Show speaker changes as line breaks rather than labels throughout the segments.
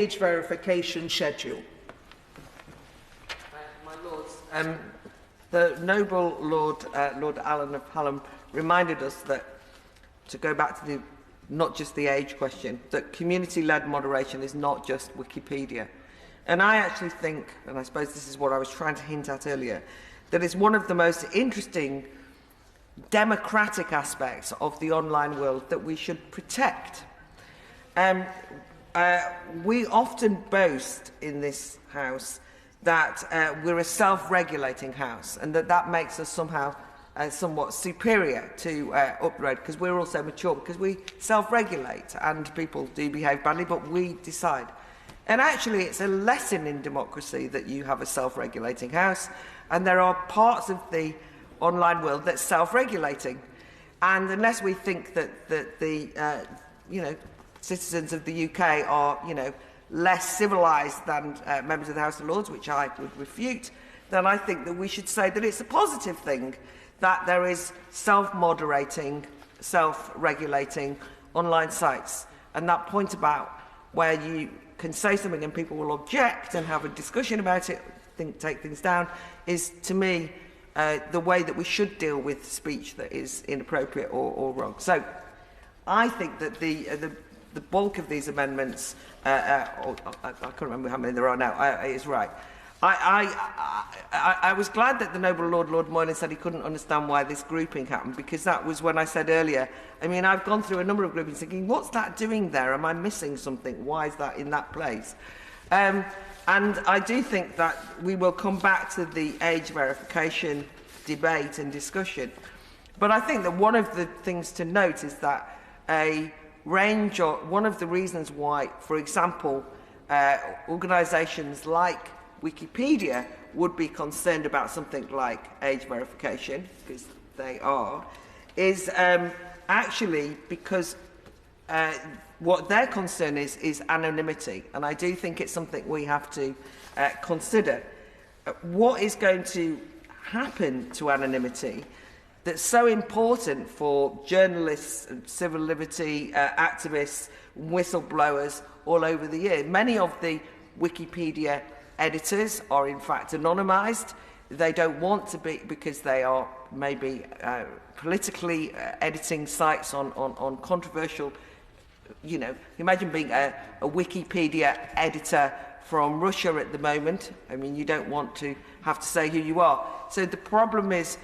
age verification schedule.
My Lords, the noble Lord Allen of Hallam reminded us that, to go back to not just the age question, that community-led moderation is not just Wikipedia. And I actually think, and I suppose this is what I was trying to hint at earlier, that it's one of the most interesting democratic aspects of the online world that we should protect. We often boast in this House that we're a self-regulating House, and that makes us somehow somewhat superior to up the road, because we're also mature, because we self-regulate and people do behave badly, but we decide. And actually, it's a lesson in democracy that you have a self-regulating House, and there are parts of the online world that's self-regulating. And unless we think that the citizens of the UK are less civilised than members of the House of Lords, which I would refute, then I think that we should say that it's a positive thing that there is self-moderating, self-regulating online sites. And that point about where you can say something and people will object and have a discussion about it, take things down, is, to me, the way that we should deal with speech that is inappropriate or wrong. So I think that the bulk of these amendments, I can't remember how many there are now, is right. I was glad that the noble Lord Moylan said he couldn't understand why this grouping happened, because that was when I said earlier, I mean, I've gone through a number of groupings thinking, what's that doing there? Am I missing something? Why is that in that place? And I do think that we will come back to the age verification debate and discussion. But I think that one of the things to note is that one of the reasons why, for example, organisations like Wikipedia would be concerned about something like age verification, because they are, is actually because what their concern is anonymity. And I do think it's something we have to consider. What is going to happen to anonymity that's so important for journalists, civil liberty activists, whistleblowers all over the year? Many of the Wikipedia editors are in fact anonymised. They don't want to be, because they are maybe politically editing sites on controversial, imagine being a Wikipedia editor from Russia at the moment. I mean, you don't want to have to say who you are. So the problem is,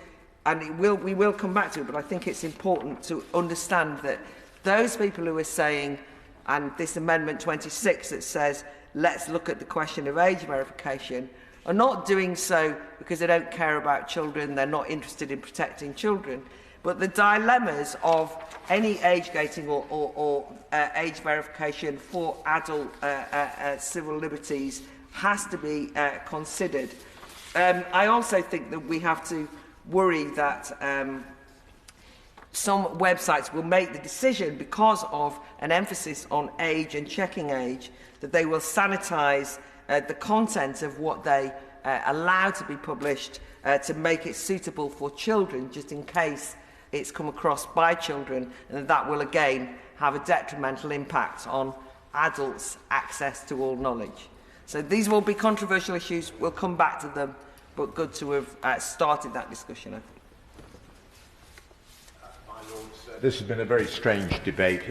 and we will come back to it, but I think it's important to understand that those people who are saying, and this Amendment 26 that says, let's look at the question of age verification, are not doing so because they don't care about children, they're not interested in protecting children, but the dilemmas of any age gating or age verification for adult civil liberties has to be considered. I also think that we have to worry that some websites will make the decision, because of an emphasis on age and checking age, that they will sanitise the content of what they allow to be published to make it suitable for children, just in case it's come across by children, and that will again have a detrimental impact on adults' access to all knowledge. So these will be controversial issues. We'll come back to them, but good to have started that discussion, I think.
My Lords, this has been a very strange debate.